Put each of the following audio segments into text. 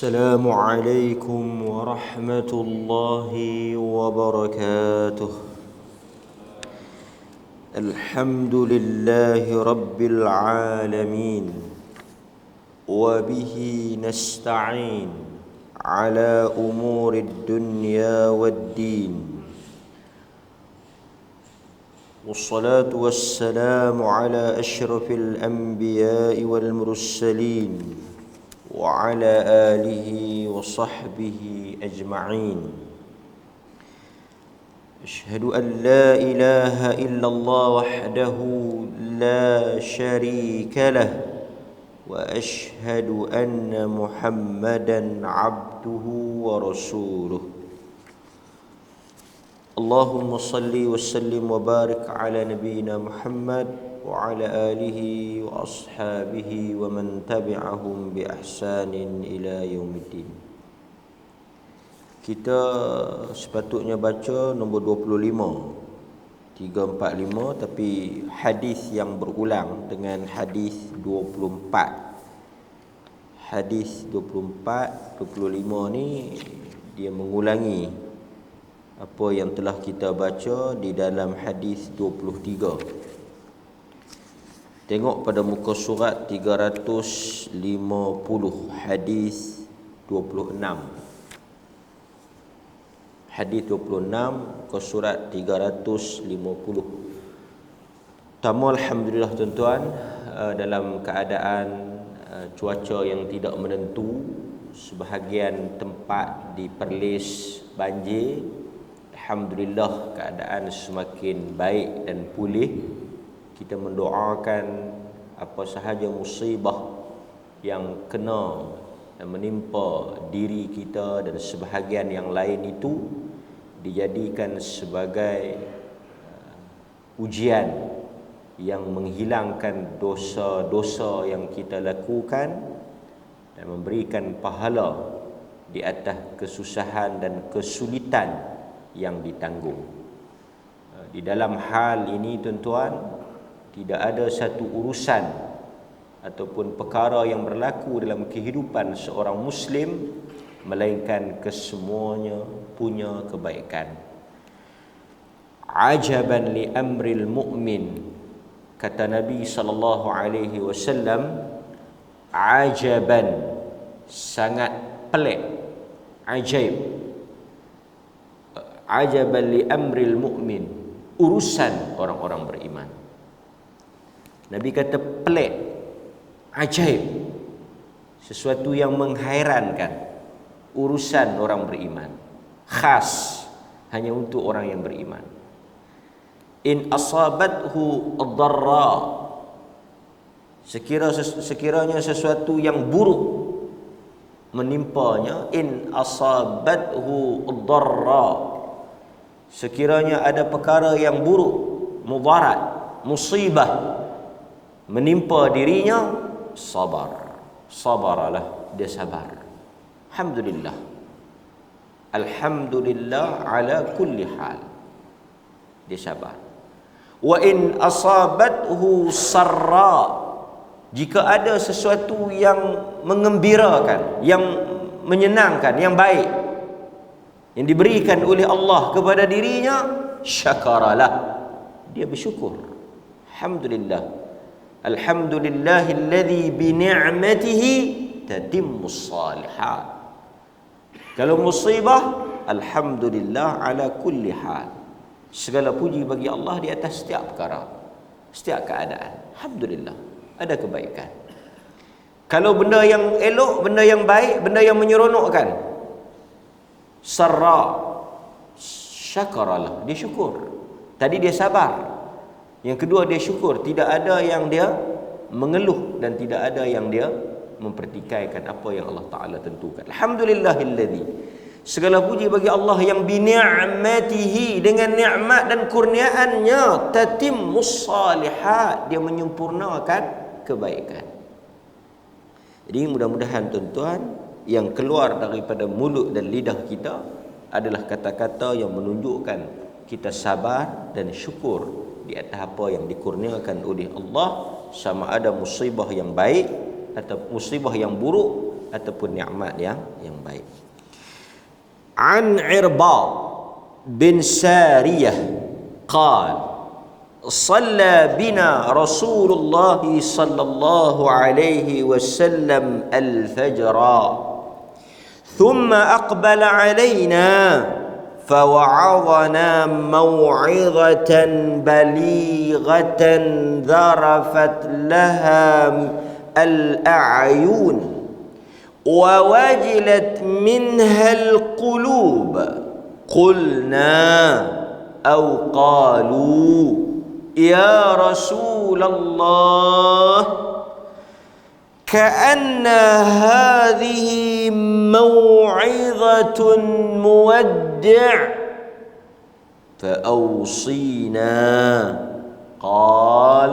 السلام عليكم ورحمة الله وبركاته. الحمد لله رب العالمين، وبه نستعين على أمور الدنيا والدين، والصلاة والسلام على أشرف الأنبياء والمرسلين وعلى آله وصحبه أجمعين. أشهد أن لا إله إلا الله وحده لا شريك له، وأشهد أن محمدا عبده ورسوله. اللهم صل وسلم وبارك على نبينا محمد وعلى آله وأصحابه ومن تبعهم بإحسان إلى يوم الدين. Kita sepatutnya baca nombor 25, 345, tapi hadis yang berulang dengan hadis 24. Hadis 24, 25 ni dia mengulangi apa yang telah kita baca di dalam hadis 23. Tengok pada muka surat 350, hadis 26. Hadis 26 muka surat 350. Pertama, alhamdulillah tuan-tuan, dalam keadaan cuaca yang tidak menentu, sebahagian tempat di Perlis banjir. Alhamdulillah keadaan semakin baik dan pulih. Kita mendoakan apa sahaja musibah yang kena dan menimpa diri kita dan sebahagian yang lain itu dijadikan sebagai ujian yang menghilangkan dosa-dosa yang kita lakukan dan memberikan pahala di atas kesusahan dan kesulitan yang ditanggung. Di dalam hal ini tuan-tuan, tidak ada satu urusan ataupun perkara yang berlaku dalam kehidupan seorang Muslim melainkan kesemuanya punya kebaikan. Ajaban li amril mu'min, kata Nabi sallallahu alaihi wasallam, ajaban, sangat pelik, ajaib. Ajaban li amril mu'min, urusan orang-orang beriman. Nabi kata pelik, ajaib, sesuatu yang menghairankan, urusan orang beriman, khas hanya untuk orang yang beriman. In asabathu ad-dharra, sekiranya sesuatu yang buruk menimpanya, in asabathu ad-dharra, sekiranya ada perkara yang buruk, mudarat, musibah menimpa dirinya, sabaralah, dia sabar. Alhamdulillah, alhamdulillah ala kulli hal, dia sabar. Wa in asabathu sarra, jika ada sesuatu yang mengembirakan, yang menyenangkan, yang baik yang diberikan oleh Allah kepada dirinya, syakaralah, dia bersyukur. Alhamdulillah, alhamdulillahilladzi bi ni'matihi tatimmus shalihat. Kalau musibah, alhamdulillah ala kulli hal, segala puji bagi Allah di atas setiap perkara, setiap keadaan. Alhamdulillah, ada kebaikan. Kalau benda yang elok, benda yang baik, benda yang menyeronokkan, sarra, syakaralah, dia syukur. Tadi dia sabar, yang kedua dia syukur. Tidak ada yang dia mengeluh dan tidak ada yang dia mempertikaikan apa yang Allah Ta'ala tentukan. Alhamdulillahilladzi, segala puji bagi Allah yang bini'matihi, dengan nikmat dan kurniaannya, tatimmus salihat, dia menyempurnakan kebaikan. Jadi mudah-mudahan tuan-tuan, yang keluar daripada mulut dan lidah kita adalah kata-kata yang menunjukkan kita sabar dan syukur di atas apa yang dikurniakan oleh Allah, sama ada musibah yang baik atau musibah yang buruk, ataupun nikmat yang baik. An Irbad bin Sariyah qala صلى بنا رسول الله صلى الله عليه وسلم الفجر ثم أقبل علينا فوعظنا موعظة بليغة ذرفت لها الأعين ووجلت منها القلوب قلنا أو قالوا يا رسول الله كأن هذه موعظة مودع فأوصينا قال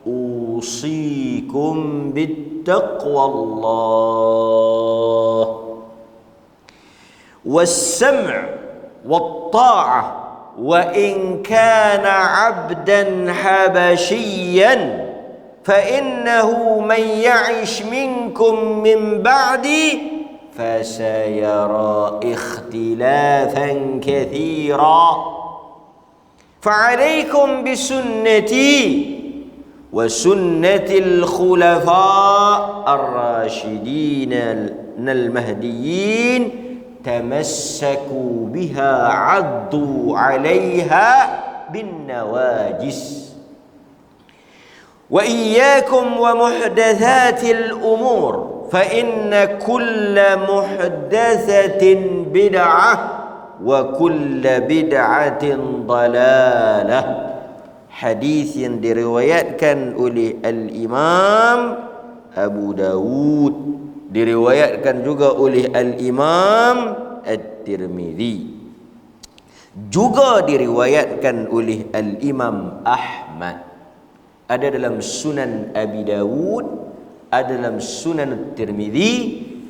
أوصيكم بالتقوى الله والسمع والطاعة وإن كان عبدا حبشيا فإنه من يعش منكم من بعدي فسيرى اختلافا كثيرا فعليكم بسنتي وسنة الخلفاء الراشدين المهديين تمسكوا بها عضوا عليها بالنواجس وإياكم ومحدثات الأمور فإن كل محدثة بدعة وكل بدعة ضلالة. Hadis yang diriwayatkan oleh Al-Imam Abu Dawud, diriwayatkan juga oleh Al-Imam At-Tirmidzi, juga diriwayatkan oleh Al-Imam Ahmad. Ada dalam Sunan Abi Dawud, ada dalam Sunan At-Tirmidzi,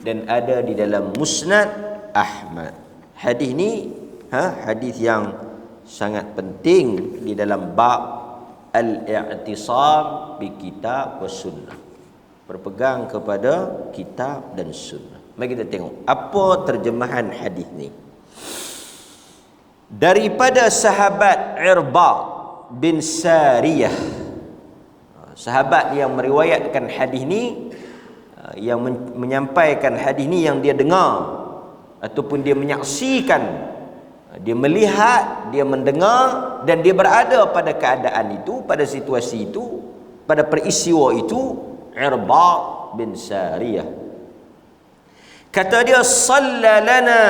dan ada di dalam Musnad Ahmad. Hadis ni hadis yang sangat penting di dalam bab al-i'tisam bi kitab wa sunnah, berpegang kepada kitab dan sunnah. Mari kita tengok apa terjemahan hadis ni. Daripada sahabat Irbad bin Sariyah, sahabat yang meriwayatkan hadis ni, yang menyampaikan hadis ni, yang dia dengar ataupun dia menyaksikan, dia melihat, dia mendengar, dan dia berada pada keadaan itu, pada situasi itu, pada peristiwa itu. Irbad bin Sariyah kata dia, "Shalla lana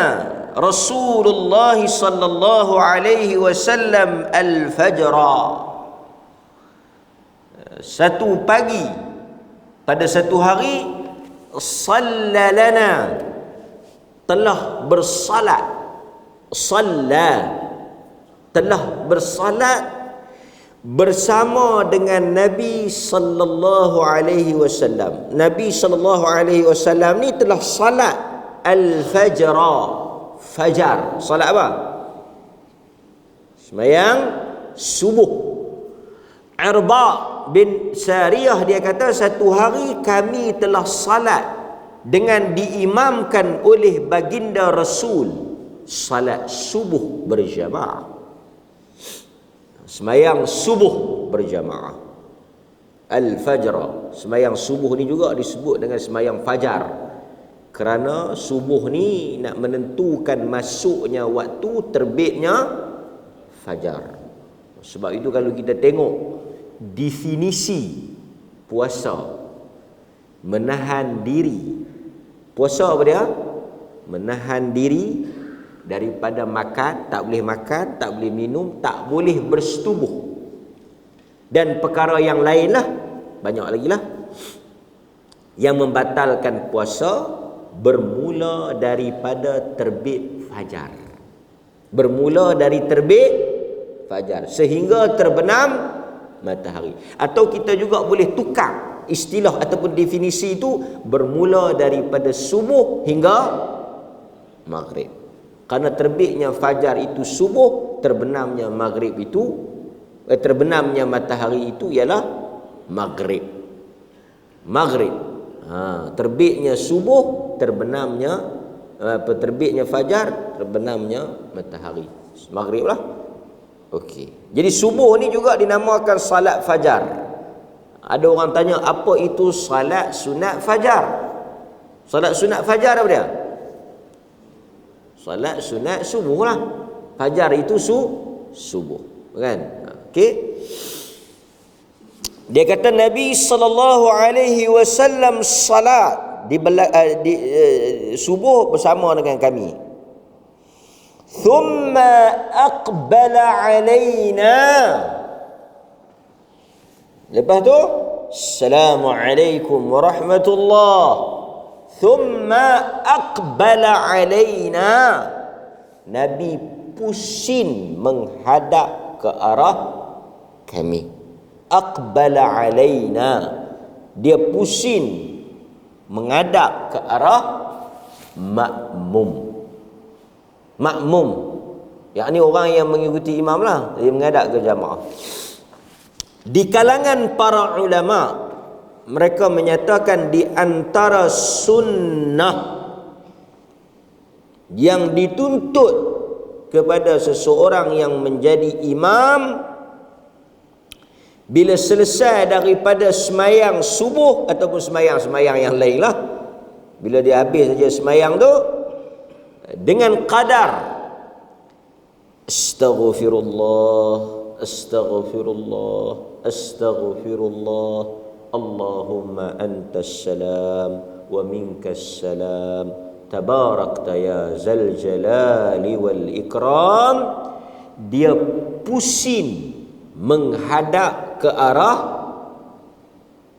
Rasulullah sallallahu alaihi wasallam al-fajr." Satu pagi, pada satu hari, shalla lana, telah bersalat, shalla, telah bersalat bersama dengan Nabi sallallahu alaihi wasallam. Nabi sallallahu alaihi wasallam ni telah salat al-fajr, fajar. Salat apa? Sembahyang subuh. Irbad bin Sariyah dia kata, satu hari kami telah salat dengan diimamkan oleh baginda Rasul, salat subuh berjamaah. Semayang subuh berjamaah. Al-fajr, semayang subuh ni juga disebut dengan semayang fajar, kerana subuh ni nak menentukan masuknya waktu terbitnya fajar. Sebab itu kalau kita tengok definisi puasa, menahan diri. Puasa apa dia? Menahan diri daripada makan, tak boleh minum, tak boleh bersetubuh, dan perkara yang lain lah, banyak lagi lah yang membatalkan puasa, bermula daripada terbit fajar, bermula dari terbit fajar sehingga terbenam matahari. Atau kita juga boleh tukar istilah ataupun definisi itu, bermula daripada subuh hingga maghrib. Karena terbitnya fajar itu subuh, terbenamnya maghrib itu, terbenamnya matahari itu ialah maghrib. Terbitnya subuh, terbitnya fajar, terbenamnya matahari. Maghrib lah. Okey. Jadi subuh ni juga dinamakan salat fajar. Ada orang tanya, apa itu salat sunat fajar? Salat sunat fajar apa dia? Salat sunat subuh lah. Fajar itu subuh. Kan? Okey. Dia kata Nabi SAW salat di subuh bersama dengan kami. Thumma aqbala alaina. Lepas tu, Assalamualaikum warahmatullahi. Thumma aqbala alaina. Nabi pusing menghadap ke arah kami. Aqbala alaina. Dia pusing menghadap ke arah makmum. Makmum, yakni orang yang mengikuti imam lah, dia menghadap ke jamaah. Di kalangan para ulama, mereka menyatakan di antara sunnah yang dituntut kepada seseorang yang menjadi imam, bila selesai daripada semayang subuh ataupun semayang yang lain lah, bila dia habis saja semayang tu, dengan qadar astaghfirullah, astaghfirullah, astaghfirullah, Allahumma antas salam wa minkas salam, tabarakta ya zal jalali wal ikram. Dia pusing menghadap ke arah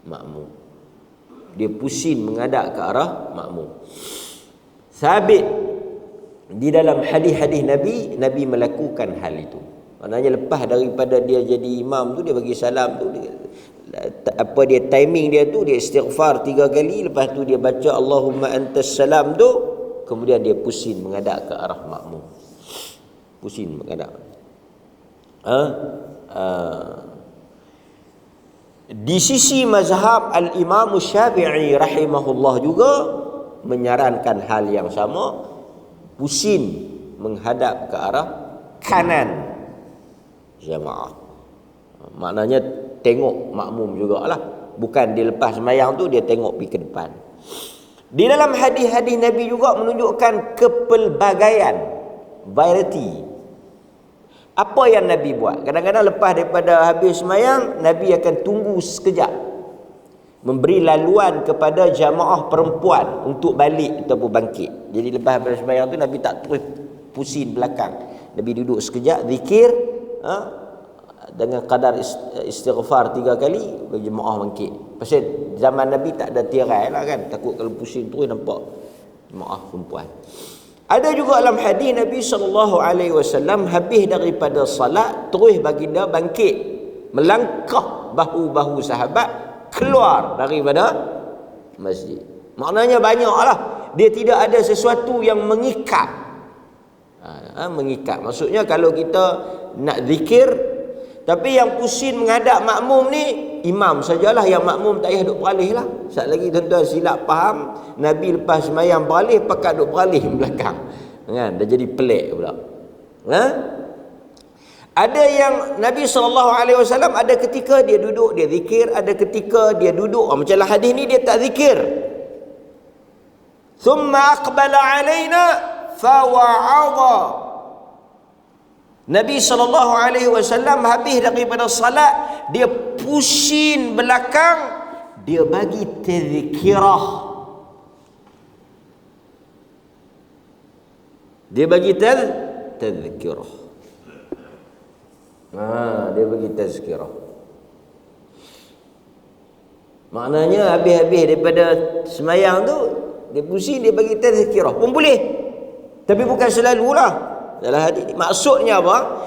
makmum. Dia pusing menghadap ke arah makmum. Sabit di dalam hadis-hadis Nabi melakukan hal itu. Maknanya lepas daripada dia jadi imam tu, dia bagi salam tu, dia timing dia tu, dia istighfar 3 kali, lepas tu dia baca Allahumma antas salam tu, kemudian dia pusing menghadap ke arah makmum. Pusing menghadap. Di sisi mazhab al-Imam Syafi'i rahimahullah juga menyarankan hal yang sama, pusing menghadap ke arah kanan jamaah. Maknanya tengok makmum jugalah. Bukan dia lepas sembahyang tu dia tengok pergi ke depan. Di dalam hadis-hadis Nabi juga menunjukkan kepelbagaian, variety. Apa yang Nabi buat? Kadang-kadang lepas daripada habis sembahyang, Nabi akan tunggu sekejap, memberi laluan kepada jamaah perempuan untuk balik ataupun bangkit. Jadi lepas habis sembahyang tu Nabi tak terus pusing belakang. Nabi duduk sekejap, zikir, dengan kadar istighfar 3 kali, bagi jemaah bangkit. Pasal zaman Nabi tak ada tirai lah kan, takut kalau pusing terus nampak jemaah perempuan. Ada juga dalam hadis Nabi SAW habis daripada salat, terus baginda bangkit, melangkah bahu-bahu sahabat keluar daripada masjid. Maknanya banyaklah. Dia tidak ada sesuatu yang mengikat. Mengikat. Maksudnya kalau kita nak zikir, tapi yang pusing menghadap makmum ni imam sajalah, yang makmum tak payah duk beralih lah. Sekali lagi tuan-tuan silap faham, Nabi lepas semayang beralih, pakat duk beralih belakang. Kan? Dah jadi pelik pula. Ada yang Nabi SAW ada ketika dia duduk, dia zikir, ada ketika dia duduk. Macam lah hadis ni dia tak zikir. Thumma aqbala alaina fawa'adha. Nabi SAW habis daripada salat, dia pusing belakang, dia bagi tazkirah. Dia bagi tazkirah. Dia bagi tazkirah. Maknanya habis-habis daripada semayang tu, dia pusing, dia bagi tazkirah. Pun boleh. Tapi bukan selalulah. Dalam hadis ni maksudnya apa?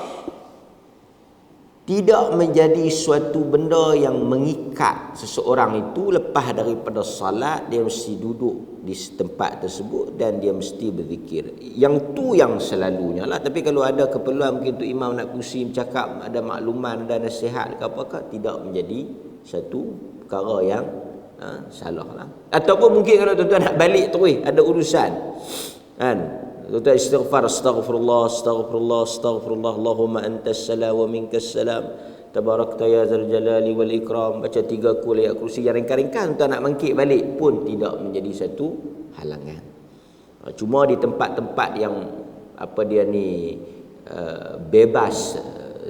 Tidak menjadi suatu benda yang mengikat seseorang itu lepas daripada salat, dia mesti duduk di tempat tersebut dan dia mesti berzikir. Yang tu yang selalunya lah. Tapi kalau ada keperluan mungkin tu imam nak pusing bercakap, ada makluman, ada nasihat ke apakah, tidak menjadi satu perkara yang Salah lah. Ataupun mungkin kalau tuan-tuan nak balik terus ada urusan kan, tuan-tuan istighfar, astaghfirullah, astaghfirullah, astaghfirullah, Allahumma antas salam wa minkas salam, tabarakta ya zal jalali wal ikram, baca 3 kul ayat kursi, yang ringkas-ringkas tuan nak bangkit balik pun tidak menjadi satu halangan. Cuma di tempat-tempat yang apa dia ni bebas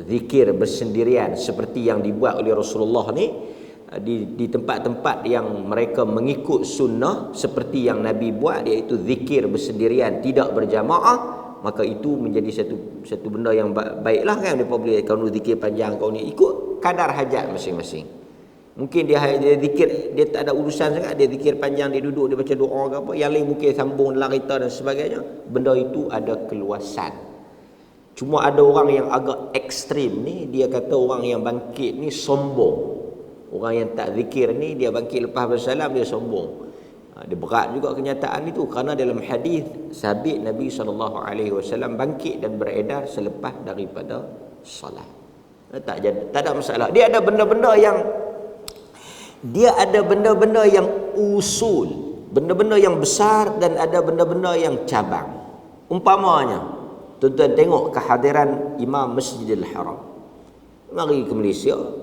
zikir bersendirian seperti yang dibuat oleh Rasulullah ni, di tempat-tempat yang mereka mengikut sunnah seperti yang Nabi buat, iaitu zikir bersendirian tidak berjamaah, maka itu menjadi satu benda yang baiklah kan. Mereka boleh, kau ni zikir panjang, kau ni ikut kadar hajat masing-masing. Mungkin dia zikir, dia tak ada urusan sangat, dia zikir panjang, dia duduk, dia baca doa ke apa, yang lain mungkin sambung dalam kereta dan sebagainya. Benda itu ada keluasan. Cuma ada orang yang agak ekstrim ni, dia kata orang yang bangkit ni sombong. Orang yang tak zikir ni, dia bangkit lepas bersalam, dia sombong. Dia berat juga kenyataan itu, kerana dalam hadis sabit Nabi SAW bangkit dan beredar selepas daripada salat. Tak ada masalah. Dia ada benda-benda yang usul, benda-benda yang besar, dan ada benda-benda yang cabang. Umpamanya, tuan-tuan tengok kehadiran Imam Masjidil Haram. Mari ke Malaysia,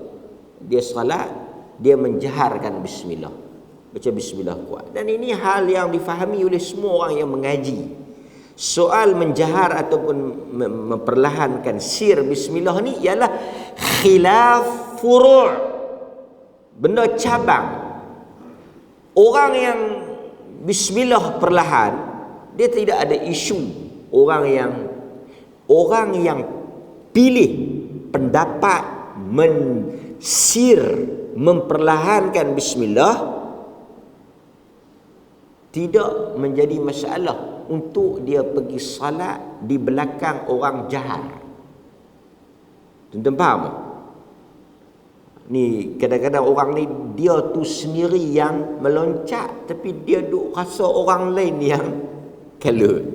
dia salat, dia menjaharkan bismillah, baca bismillah kuat. Dan ini hal yang difahami oleh semua orang yang mengaji. Soal menjahar ataupun memperlahankan sir bismillah ni ialah khilaf furu', benda cabang. Orang yang bismillah perlahan, dia tidak ada isu. Orang yang pilih pendapat memperlahankan bismillah tidak menjadi masalah untuk dia pergi salat di belakang orang jahar. Tuan-tuan faham? Ni kadang-kadang orang ni dia tu sendiri yang meloncat, tapi dia duk rasa orang lain yang kalut.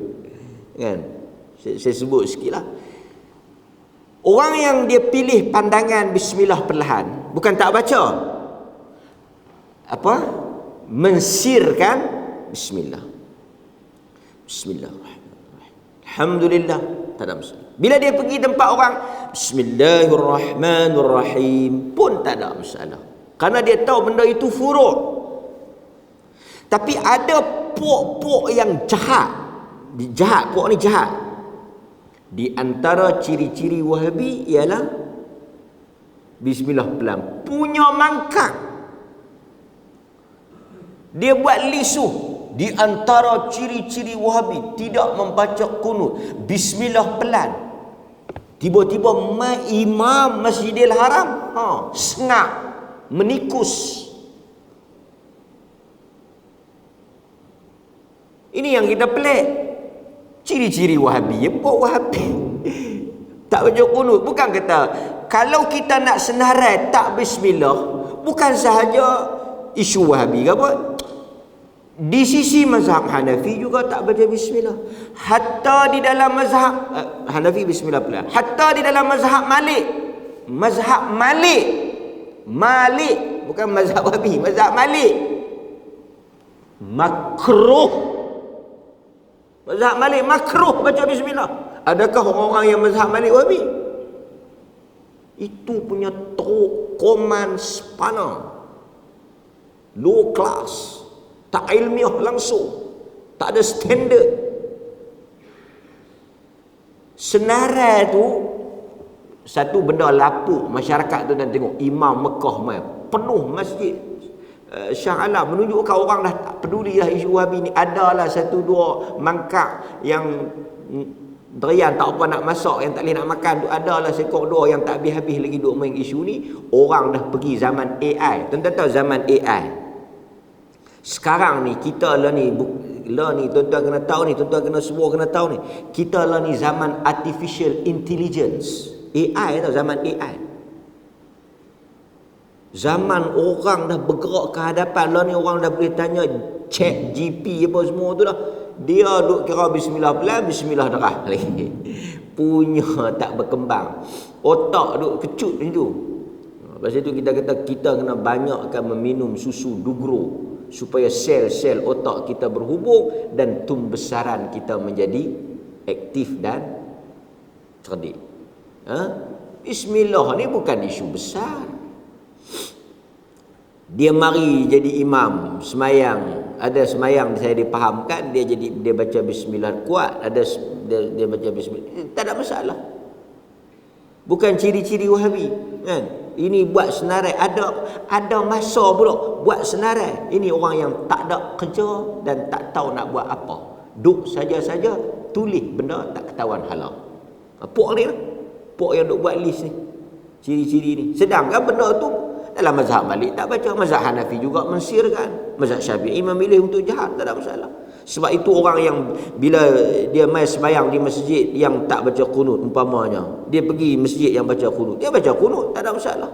Kan? Saya sebut sikitlah. Orang yang dia pilih pandangan bismillah perlahan, bukan tak baca, mensirkan bismillah. Bismillahirrahmanirrahim. Alhamdulillah, tak ada masalah. Bila dia pergi tempat orang, Bismillahirrahmanirrahim, pun tak ada masalah. Karena dia tahu benda itu furu'. Tapi ada pok-pok yang jahat. Pok ni jahat. Di antara ciri-ciri Wahabi ialah bismillah pelan, punya mangkak. Dia buat lisuh. Di antara ciri-ciri Wahabi tidak membaca kunut, bismillah pelan. Tiba-tiba imam Masjidil Haram sengak, menikus. Ini yang kita pelik. Ciri-ciri Wahabi. Apa Wahabi? Tak baca kunut. Bukan kata kalau kita nak senarai tak bismillah, bukan sahaja isu Wahabi ke apa. Di sisi mazhab Hanafi juga tak baca bismillah. Hatta di dalam mazhab Hanafi bismillah pula. Hatta di dalam mazhab Malik. Mazhab Malik. Malik, bukan mazhab Wahabi, mazhab Malik. Makruh. Mazhab Malik makruh baca bismillah. Adakah orang-orang yang mazhab Malik Wahabi? Itu punya tokoman spana, low class, tak ilmiah langsung, tak ada standard. Senarai tu satu benda lapuk masyarakat tu, dan tengok imam Mekah mai penuh masjid Shah Alam, menunjukkan orang dah tak peduli dah isu Wahabi ni. Adalah satu dua mangkak yang derian tak apa nak masak, yang tak boleh nak makan tu, adalah seekor dua yang tak habis-habis lagi duk main isu ni. Orang dah pergi zaman AI. Tuan-tuan tahu zaman AI sekarang ni, kita lah ni tuan-tuan kena tahu ni, tuan-tuan kena semua kena tahu ni, kita lah ni zaman artificial intelligence. AI tau, zaman AI. Zaman orang dah bergerak ke hadapan lah ni, orang dah boleh tanya chat GP apa semua tu dah. Dia duk kira bismillah pelan, bismillah darah punya tak berkembang. Otak duk kecut macam tu. Lepas itu kita kata kita kena banyakkan meminum susu dugro supaya sel-sel otak kita berhubung dan tumbesaran kita menjadi aktif dan cerdik. Bismillah ni bukan isu besar. Dia mari jadi imam semayang, ada semayang saya dipahamkan dia baca bismillah kuat, ada dia baca bismillah, tak ada masalah. Bukan ciri-ciri Wahabi kan. Ini buat senarai, ada masa pula buat senarai. Ini orang yang tak ada kerja dan tak tahu nak buat apa. Duk saja-saja tulis benda tak ketahuan halal. Pok ni lah. Pok yang duk buat list ni. Ciri-ciri ni. Sedangkan benda tu dalam mazhab Malik tak baca, mazhab Hanafi juga mensirkan, mazhab Syafi'i memilih untuk jahat, tak ada masalah. Sebab itu orang yang bila dia mai sembahyang di masjid yang tak baca qunut umpamanya, dia pergi masjid yang baca qunut, dia baca qunut, tak ada masalah.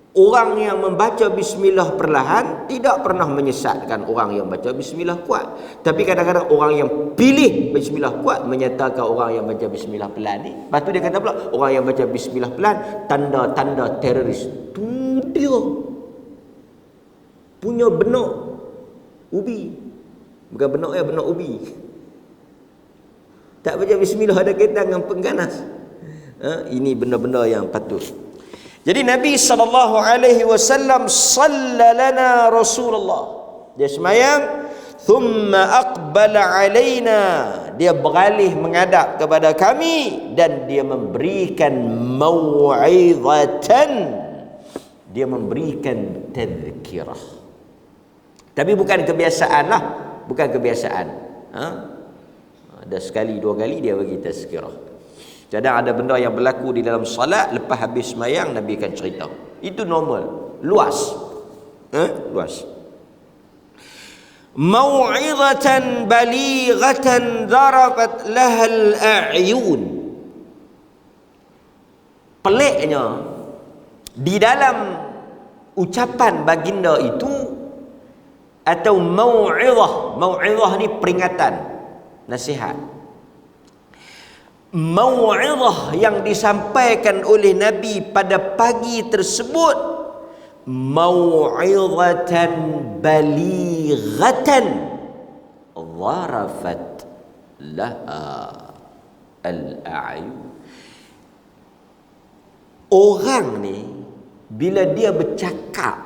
Orang yang membaca bismillah perlahan tidak pernah menyesatkan orang yang baca bismillah kuat. Tapi kadang-kadang orang yang pilih bismillah kuat menyatakan orang yang baca bismillah pelan ni. Lepas tu dia kata pula orang yang baca bismillah pelan tanda-tanda teroris. Tu dia punya benak ubi. Bukan benak ya, benak ubi. Tak baca bismillah ada kaitan dengan pengganas. Ini benda-benda yang patut. Jadi Nabi SAW sallalana Rasulullah. Dia semayang, thumma aqbala alaina. Dia beralih menghadap kepada kami dan dia memberikan mau'izatan. Dia memberikan tadhkirah. Tapi bukan kebiasaan lah, bukan kebiasaan. Ada sekali dua kali dia bagi tazkirah. Kadang ada benda yang berlaku di dalam salat, lepas habis semayang Nabi akan cerita. Itu normal, luas. Luas. Mau'izatan balighatan darabat lahal a'yun. Peliknya di dalam ucapan baginda itu atau mau'izah ni peringatan, nasihat. Mau'izah yang disampaikan oleh Nabi pada pagi tersebut mau'izatan balighatan dharafat laha al-a'yun. Orang ni bila dia bercakap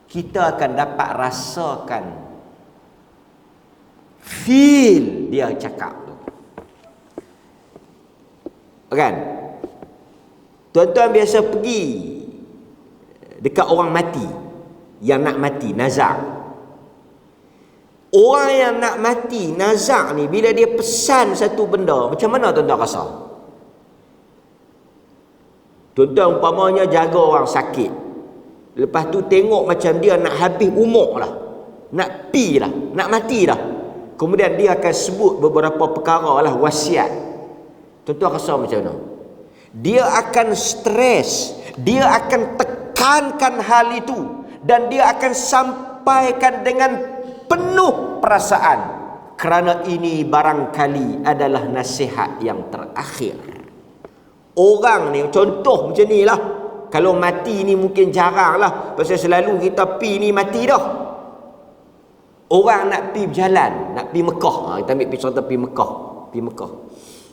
kita akan dapat rasakan feel dia cakap. Kan? Tuan-tuan biasa pergi dekat orang mati, yang nak mati, nazak. Orang yang nak mati, nazak ni, bila dia pesan satu benda, macam mana tuan-tuan rasa? Tuan-tuan umpamanya jaga orang sakit, lepas tu tengok macam dia nak habis umur lah, nak pi lah, nak mati lah. Kemudian dia akan sebut beberapa perkara lah, wasiat. Tuan-tuan rasa macam mana? Dia akan stres, dia akan tekankan hal itu dan dia akan sampaikan dengan penuh perasaan kerana ini barangkali adalah nasihat yang terakhir. Orang ni contoh macam ni lah. Kalau mati ni mungkin jarang lah, pasal selalu kita pi ni mati dah. Orang nak pi berjalan, nak pi Mekah, kita ambil contoh pi Mekah.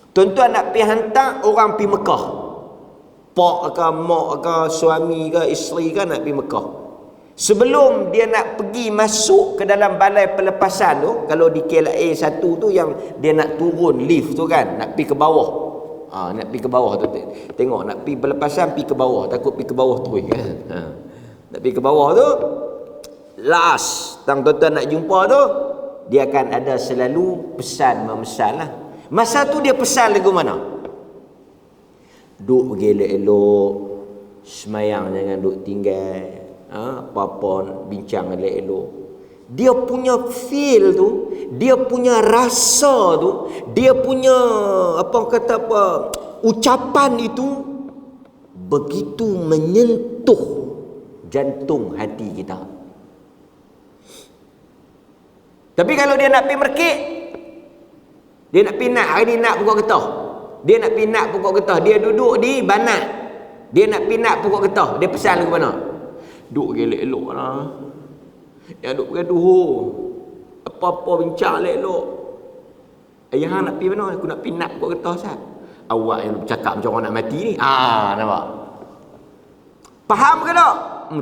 Tuan-tuan nak pergi hantar orang pergi Mekah. Pak ke, mak ke, suami ke, isteri ke nak pergi Mekah. Sebelum dia nak pergi masuk ke dalam balai pelepasan tu, kalau di KLA 1 tu yang dia nak turun lift tu kan, nak pergi ke bawah. Nak pergi ke bawah tu. Tengok nak pergi pelepasan, pergi ke bawah. Takut pergi ke bawah terus kan. Nak pergi ke bawah tu, last tuan-tuan nak jumpa tu, dia akan ada selalu pesan memesan lah. Masa tu dia pesan lagu mana? Duk pergi elok-elok, semayang jangan duk tinggal, apa-apa bincang elok-elok. Dia punya feel tu, dia punya rasa tu, dia punya ucapan itu begitu menyentuh jantung hati kita. Tapi kalau dia nak pergi merkik, dia nak pergi nak, hari ni nak pokok getah. Dia nak pergi nak pokok getah. Dia duduk di Banat. Dia nak pinat pokok getah, dia pesan lagu mana? Duk gelek elok lah. Yang duk bergaduh. Apa-apa bincang elok. Ayah hang nak pergi mana? Aku nak pinat pokok getah Ustaz. Awak yang bercakap macam orang nak mati ni. Nampak? Faham ke tak?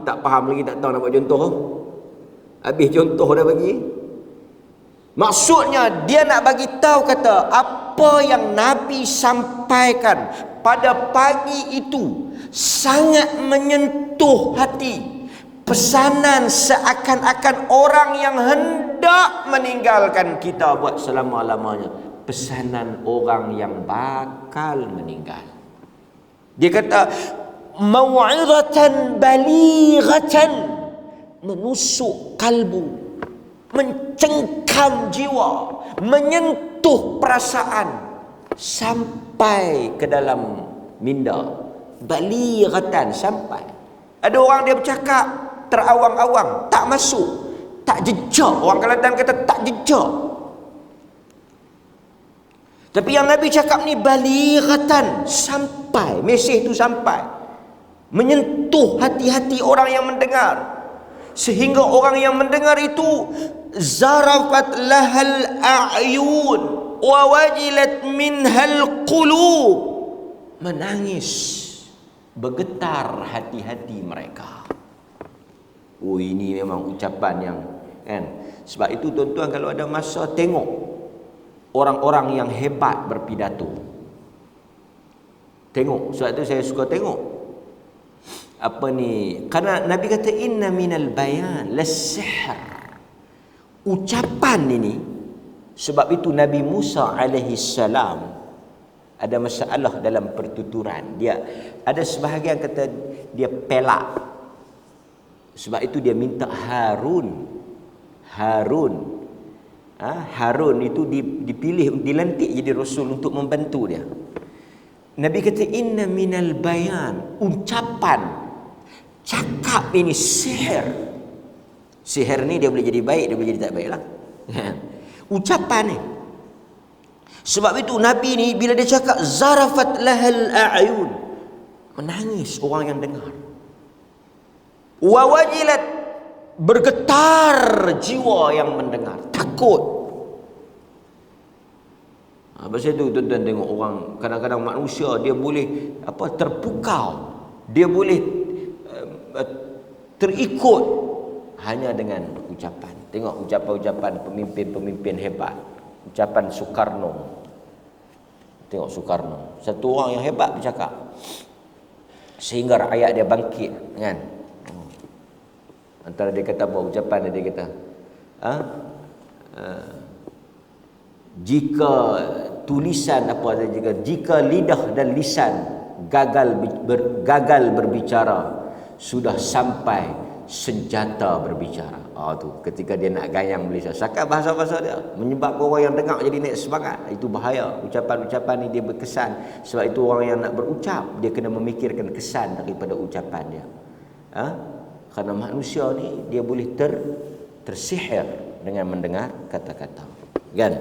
Tak faham lagi, tak tahu nak buat contoh. Habis contoh dah bagi. Maksudnya dia nak bagi tahu kata apa yang Nabi sampaikan pada pagi itu sangat menyentuh hati. Pesanan seakan-akan orang yang hendak meninggalkan kita buat selama-lamanya. Pesanan orang yang bakal meninggal. Dia kata mau'izatan balighatan, menusuk kalbu, mencengkam jiwa, menyentuh perasaan sampai ke dalam minda. Balighatan, sampai. Ada orang dia bercakap terawang-awang, tak masuk, tak jejak. Orang Kelantan kata tak jejak. Tapi yang Nabi cakap ni balighatan, sampai, mesej tu sampai, menyentuh hati-hati orang yang mendengar, sehingga orang yang mendengar itu zarafat lahal a'yun wa wajilat minhal qulub, menangis, bergetar hati-hati mereka. Oh, ini memang ucapan yang kan. Sebab itu tuan-tuan, kalau ada masa tengok orang-orang yang hebat berpidato. Tengok, sebab itu saya suka tengok. Apa ni? Karena Nabi kata inna minal bayan lasihr. Ucapan ini, sebab itu Nabi Musa alaihi salam ada masalah dalam pertuturan. Dia ada sebahagian kata dia pelak. Sebab itu dia minta Harun. Harun itu dipilih, dilantik jadi rasul untuk membantu dia. Nabi kata inna minal bayan, ucapan, cakap ini sihir. Sihir ni dia boleh jadi baik, dia boleh jadi tak baik lah. Ucapan ni. Sebab itu Nabi ni bila dia cakap zarafat lahal a'yun, menangis orang yang dengar. Wa wajilat, bergetar jiwa yang mendengar, takut. Pasal itu tuan-tuan tengok orang, kadang-kadang manusia dia boleh terpukau, dia boleh terikut hanya dengan ucapan. Tengok ucapan-ucapan pemimpin-pemimpin hebat. Ucapan Soekarno. Tengok Soekarno, satu orang yang hebat bercakap sehingga rakyat dia bangkit, kan? Antara dia kata apa ucapan dia kata, jika tulisan jika lidah dan lisan gagal berbicara, sudah sampai senjata berbicara. Tu ketika dia nak gayang Malaysia, sakat bahasa-bahasa dia menyebabkan orang yang dengar jadi naik semangat. Itu bahaya. Ucapan-ucapan ni dia berkesan. Sebab itu orang yang nak berucap, dia kena memikirkan kesan daripada ucapan dia. Kerana manusia ni dia boleh tersihir dengan mendengar kata-kata, kan?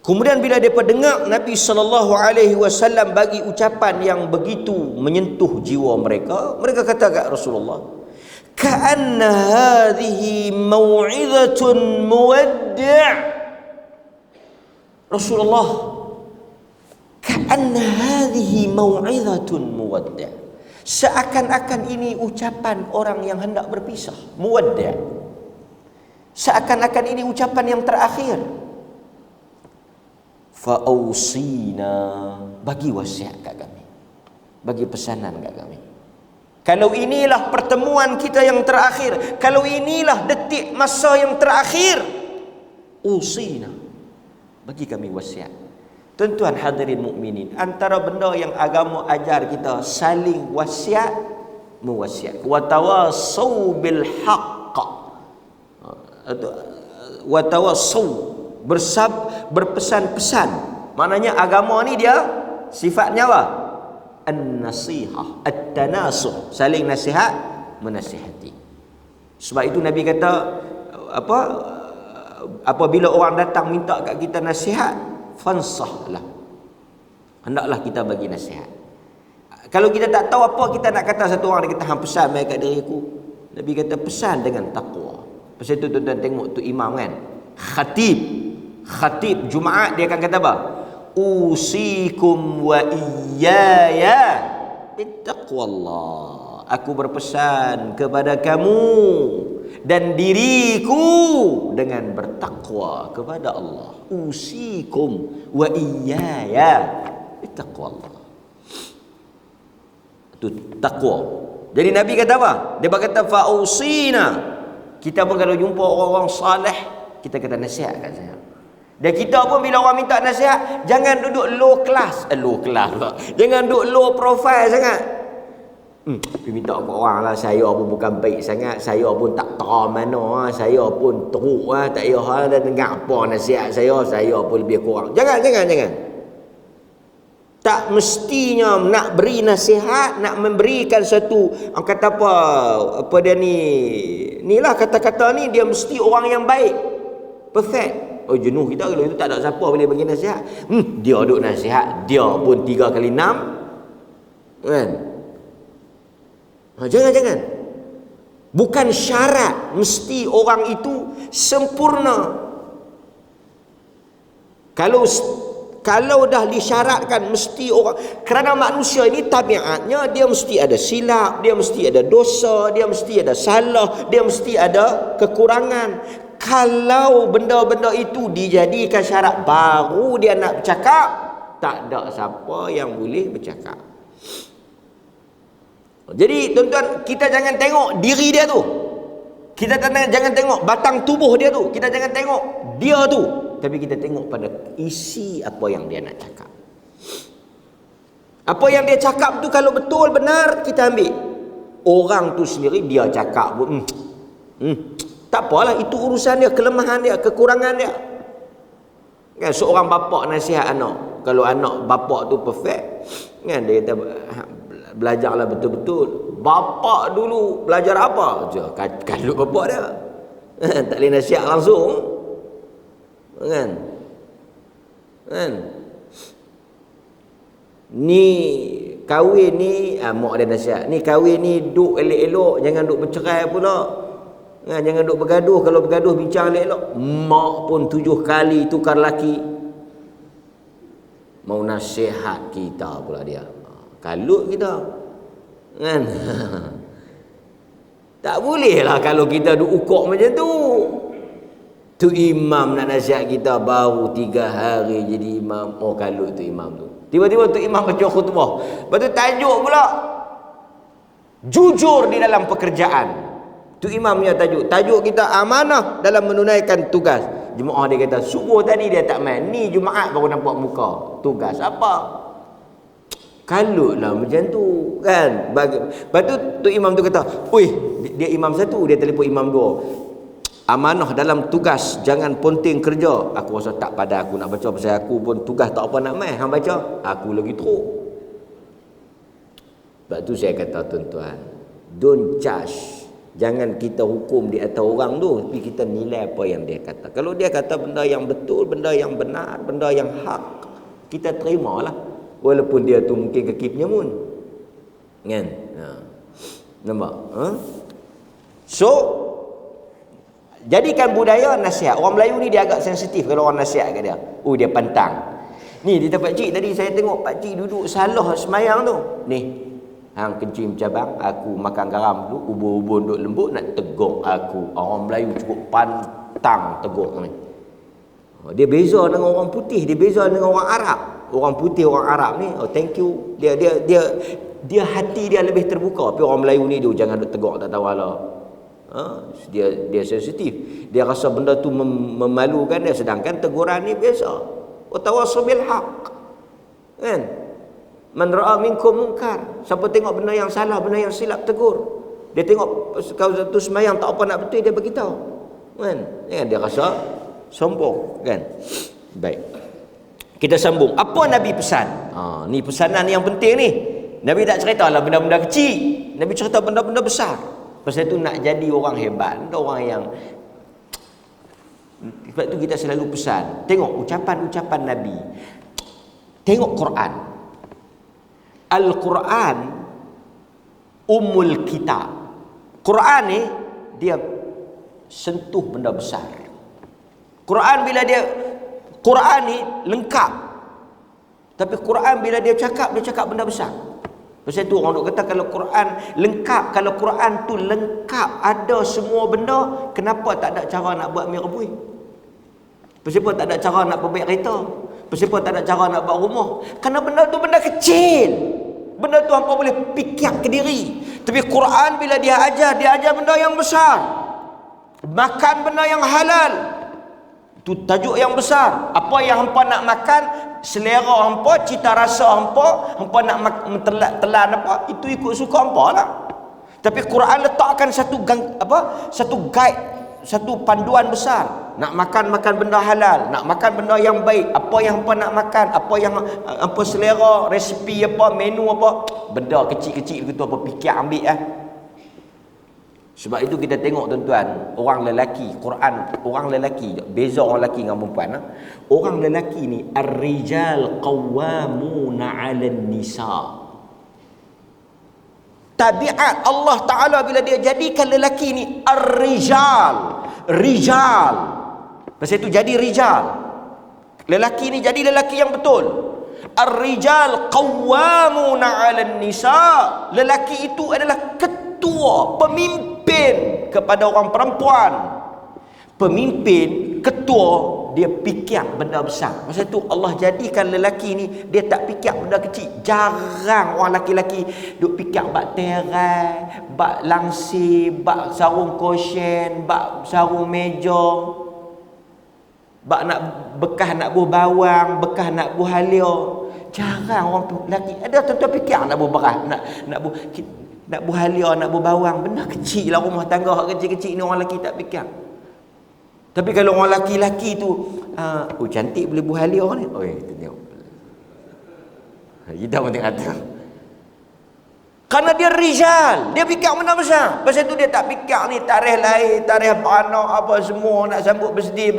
Kemudian bila mereka dengar Nabi SAW bagi ucapan yang begitu menyentuh jiwa mereka, mereka kata kat Rasulullah, ka'anna hadhihi mau'izatun muwaddi'. Rasulullah, ka'anna hadhihi mau'izatun muwaddi', seakan-akan ini ucapan orang yang hendak berpisah. Muwaddi', seakan-akan ini ucapan yang terakhir. Fa'ausina, bagi wasiat kat kami, bagi pesanan kat kami. Kalau inilah pertemuan kita yang terakhir, kalau inilah detik masa yang terakhir, usina, bagi kami wasiat. Tuan-tuan hadirin mukminin, antara benda yang agama ajar kita saling wasiat, mewasiat. Wa tawasau bil haqq, wa tawasau, berpesan-pesan. Maknanya agama ni dia sifatnya apa? An-nasihah, at-tanasuh, saling nasihat, menasihati. Sebab itu Nabi kata apabila orang datang minta kat kita nasihat, fansahlah, hendaklah kita bagi nasihat. Kalau kita tak tahu apa, kita nak kata satu orang, dia kata hang pesan mai kat diriku. Nabi kata pesan dengan takwa. Pasal tu tuan-tuan tengok tu imam kan, khatib Jumaat, dia akan kata apa? Usikum wa iyaya bittaqwallah. Aku berpesan kepada kamu dan diriku dengan bertakwa kepada Allah. Usikum wa iyaya bittaqwallah. Itu takwa. Jadi Nabi kata apa? Dia berkata fausina. Kita pun kalau jumpa orang-orang saleh, kita kata nasihat kat saya. Dan kita pun bila orang minta nasihat, jangan duduk low class pula. Jangan duduk low profile sangat. Tapi minta kat orang lah, saya pun bukan baik sangat, saya pun tak tahu mana, saya pun teruk lah, tak payah dah dengar apa nasihat saya pun lebih kurang. Jangan. Tak mestinya nak beri nasihat, nak memberikan satu, kata apa dia ni lah kata-kata ni, dia mesti orang yang baik, perfect. Oh, jenuh kita kalau itu tak ada siapa boleh bagi nasihat. Dia duk nasihat, dia pun 3 kali 6 kan. Jangan. Bukan syarat mesti orang itu sempurna. Kalau dah disyaratkan mesti orang, kerana manusia ini tabiatnya dia mesti ada silap, dia mesti ada dosa, dia mesti ada salah, dia mesti ada kekurangan. Kalau benda-benda itu dijadikan syarat, baru dia nak bercakap, tak ada siapa yang boleh bercakap. Jadi tuan-tuan, kita jangan tengok diri dia tu, kita jangan tengok batang tubuh dia tu, kita jangan tengok dia tu, tapi kita tengok pada isi apa yang dia nak cakap. Apa yang dia cakap tu kalau betul benar, kita ambil. Orang tu sendiri dia cakap pun tak apalah, itu urusan dia, kelemahan dia, kekurangan dia. Kan seorang bapa nasihat anak, kalau anak bapa tu perfect, kan dia kata belajarlah betul-betul. Bapa dulu belajar apa? Kalut bapa dia. Tak boleh nasihat langsung. Kan? Ni kahwin ni, mak dia nasihat, ni kahwin ni duk elok-elok, jangan duk bercerai pula. Jangan duk bergaduh, kalau bergaduh bincang elok-elok. Mak pun 7 kali tukar laki. Mau nasihat kita pula dia. Kalut kita. Kan? Tak boleh lah kalau kita duk ukok macam tu. Tu imam nak nasihat kita baru 3 hari jadi imam. Oh, kalut tu imam tu. Tiba-tiba tu imam baca khutbah. Lepas tu tajuk pula, jujur di dalam pekerjaan. Tu imamnya tajuk kita amanah dalam menunaikan tugas. Jemaah dia kata subuh tadi dia tak main, ni Jumaat baru nampak muka. Tugas apa? Kalut lah macam tu kan. Lepas tu imam tu kata, "Oi, dia imam satu, dia telefon imam dua. Amanah dalam tugas, jangan ponting kerja." Aku rasa tak pada aku nak baca, pasal aku pun tugas tak apa nak main. Hang baca, aku lagi teruk. Sebab tu saya kata tuan-tuan, don't judge. Jangan kita hukum di atas orang tu, tapi kita nilai apa yang dia kata. Kalau dia kata benda yang betul, benda yang benar, benda yang hak, kita terimalah. Walaupun dia tu mungkin kekipnya pun. Kan? Nampak? So, jadikan budaya nasihat. Orang Melayu ni dia agak sensitif kalau orang nasihat kat dia. Oh, dia pantang. Ni di tempat cik tadi saya tengok pak cik duduk salah semayang tu. Ni, hang kencing cabang, aku makan garam dulu, ubur-ubur duduk lembut nak tegur aku. Orang Melayu cukup pantang tegur ni. Dia beza dengan orang putih, dia beza dengan orang Arab. Orang putih, orang Arab ni, oh thank you. Dia hati dia lebih terbuka. Tapi orang Melayu ni dia jangan duk tegur tak tahu lah. Dia sensitif. Dia rasa benda tu memalukan dia, sedangkan teguran ni biasa. Wa tawassaw bil haq. Kan? Man ra'a minkum munkar. Siapa tengok benda yang salah, benda yang silap, tegur. Dia tengok kau tu semayang tak apa nak betul, dia beritahu. Kan? Dia rasa sombong, kan? Baik. Kita sambung. Apa Nabi pesan? Ni pesanan yang penting ni. Nabi tak ceritalah benda-benda kecil. Nabi cerita benda-benda besar. Pasal tu nak jadi orang hebat, orang yang, sebab tu kita selalu pesan, tengok ucapan-ucapan Nabi, tengok Quran. Al-Quran Ummul Kitab. Quran ni dia sentuh benda besar. Quran ni lengkap. Tapi Quran bila dia cakap benda besar. Pasal tu orang duk kata kalau Quran lengkap, kalau Quran tu lengkap ada semua benda, kenapa tak ada cara nak buat mirabui? Pasal apa tak ada cara nak perbaik kereta? Pasal apa tak ada cara nak buat rumah? Kerana benda tu benda kecil. Benda tu hampa boleh fikir ke diri. Tapi Quran bila dia ajar benda yang besar. Makan benda yang halal. Itu tajuk yang besar. Apa yang hampa nak makan, selera hampa, cita rasa hampa nak telan apa, itu ikut suka hampa lah. Tapi Quran letakkan satu guide, satu panduan besar. Nak makan benda halal, nak makan benda yang baik, apa yang hampa nak makan, apa yang hampa selera, resipi apa, menu apa, benda kecil-kecil gitu apa fikir ambil Sebab itu kita tengok tuan-tuan, orang lelaki Quran, orang lelaki beza orang lelaki dengan perempuan. Orang lelaki ni ar-rijal qawwamuna 'alan nisa. Tabiat Allah Taala bila dia jadikan lelaki ni rijal. Pasal itu jadi rijal. Lelaki ni jadi lelaki yang betul. Ar-rijal qawwamuna 'alan nisa. Lelaki itu adalah ketua, pemimpin kepada orang perempuan. Pemimpin, ketua, dia fikir benda besar. Masa tu Allah jadikan lelaki ni dia tak fikir benda kecil. Jarang orang lelaki duk fikir bak terai, bak langsir, bak sarung kosyen, bak sarung meja, bak nak bekas nak buh bawang, bekas nak buh halia. Jarang orang lelaki. Ada tuan-tuan fikir nak buh beras, nak buh halia, nak buh bawang, benda kecil lah rumah tangga hak kecil-kecil ni orang lelaki tak fikir. Tapi kalau orang lelaki tu cantik boleh buh halia ni. Kita tengok. Kita pun tengok atas. Kerana dia rijal, dia fikir benda besar. Pasal tu dia tak fikir ni tarikh lahir, tarikh beranak apa semua nak sambut birthday.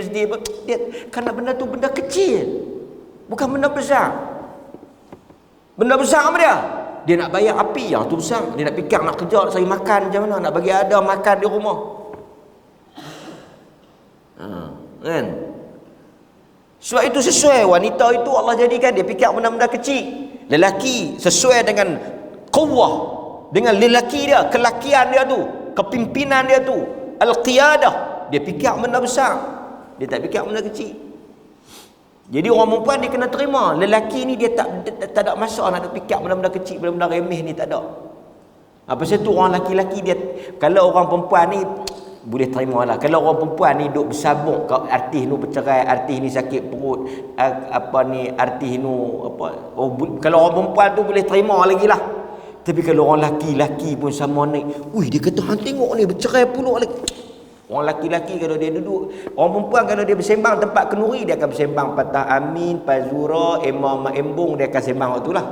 Kerana benda tu benda kecil. Bukan benda besar. Benda besar apa dia? Dia nak bayar api, yang tu besar. Dia nak fikir nak kerja, nak cari makan macam mana, nak bagi ada makan di rumah. Kan? Sebab itu sesuai wanita itu Allah jadikan dia fikir benda-benda kecil. Lelaki sesuai dengan quwwah, dengan lelaki dia, kelakian dia tu, kepimpinan dia tu, al-qiyadah, dia fikir benda besar. Dia tak fikir benda kecil. Jadi orang perempuan dia kena terima. Lelaki ni dia tak ada masa nak fikir benda-benda kecil, benda-benda remeh ni tak ada. Pasal tu orang lelaki dia, kalau orang perempuan ni boleh terima lah. Kalau orang perempuan ni duk bersabuk kat artis ni bercerai, artis ni sakit perut, artis ni kalau orang perempuan tu boleh terima lagi lah. Tapi kalau orang laki-laki pun sama ni, dia kata hang tengok ni bercerai pula lagi. Orang laki-laki kalau dia duduk, orang perempuan kalau dia bersembang tempat kenduri, dia akan bersembang Patah Amin, Pazura, Imam Embung, dia akan sembang waktu lah.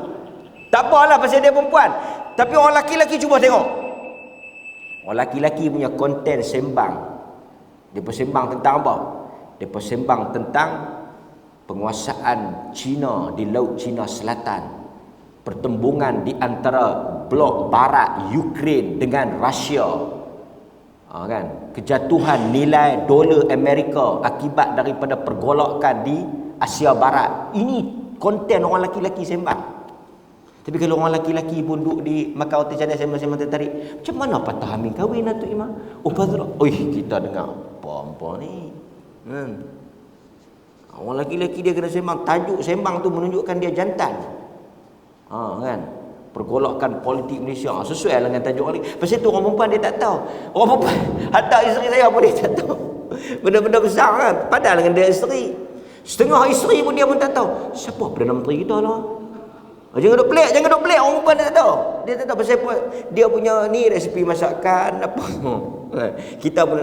Tak apalah pasal dia perempuan. Tapi orang laki-laki cuba tengok. Orang laki-laki punya konten sembang, dia bersembang tentang apa? Dia bersembang tentang penguasaan China di Laut China Selatan, pertembungan di antara blok barat Ukraine dengan Rusia, kan? Kejatuhan nilai dolar Amerika akibat daripada pergolakan di Asia Barat. Ini konten orang laki-laki sembang. Tapi kalau orang laki-laki pun duduk di makan hotel cadang sembang-sembang tertarik, macam mana Patah Amin kahwin Datuk Imam? Fazrul, kita dengar apa-apa ni. Orang laki-laki dia kena sembang, tajuk sembang tu menunjukkan dia jantan. Kan? Pergolakan politik Malaysia sesuai dengan tajuk orang. Pasal tu orang perempuan dia tak tahu. Orang perempuan, hatta isteri saya pun dia tak tahu. Benda-benda besar kan. Padahal dengan dia isteri, setengah isteri pun dia pun tak tahu. Siapa Perdana Menteri kita lah? Jangan duk pelik orang perempuan dia tak tahu. Dia tak tahu pasal apa. Dia punya ni resipi masakan apa. Kita pun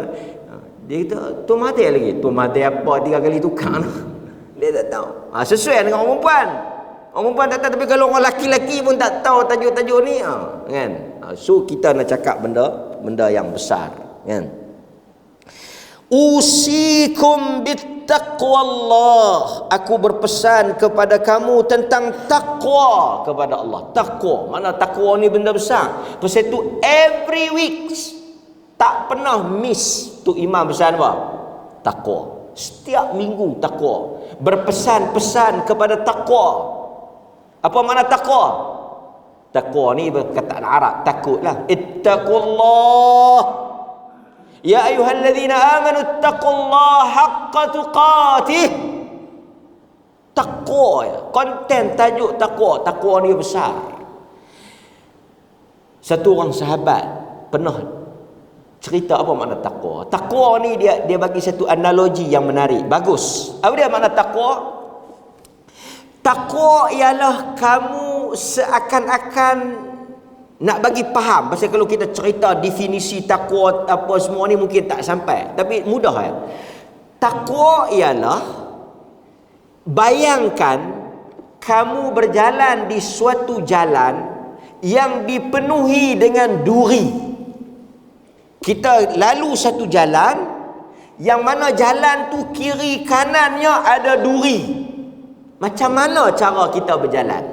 dia kata Tuan Mahathir lagi. Tuan Mahathir apa 3 kali tukar. Dia tak tahu. Sesuai dengan orang perempuan. Orang perempuan tak tahu, tapi kalau orang laki-laki pun tak tahu tajuk-tajuk ni, kan? So kita nak cakap benda yang besar, kan? Usikum bittaqwallah. Aku berpesan kepada kamu tentang takwa kepada Allah. Takwa. Mana takwa ni benda besar. Pasal tu every week tak pernah miss tu imam pesan apa? Takwa. Setiap minggu takwa. Berpesan-pesan kepada takwa. Apa makna takwa? Takwa ni perkataan Arab, takutlah. Ittaqullah. Ya ayyuhalladzina amanu ittaqullaha haqqa tuqatih. Takwa ya. Konten tajuk takwa. Takwa ni besar. Satu orang sahabat pernah cerita apa makna takwa. Takwa ni dia bagi satu analogi yang menarik. Bagus. Apa dia makna takwa? Takwa ialah kamu seakan-akan nak bagi faham. Pasal kalau kita cerita definisi takwa apa semua ni mungkin tak sampai. Tapi mudah ya. Takwa ialah, bayangkan kamu berjalan di suatu jalan yang dipenuhi dengan duri. Kita lalu satu jalan yang mana jalan tu kiri kanannya ada duri. Macam mana cara kita berjalan?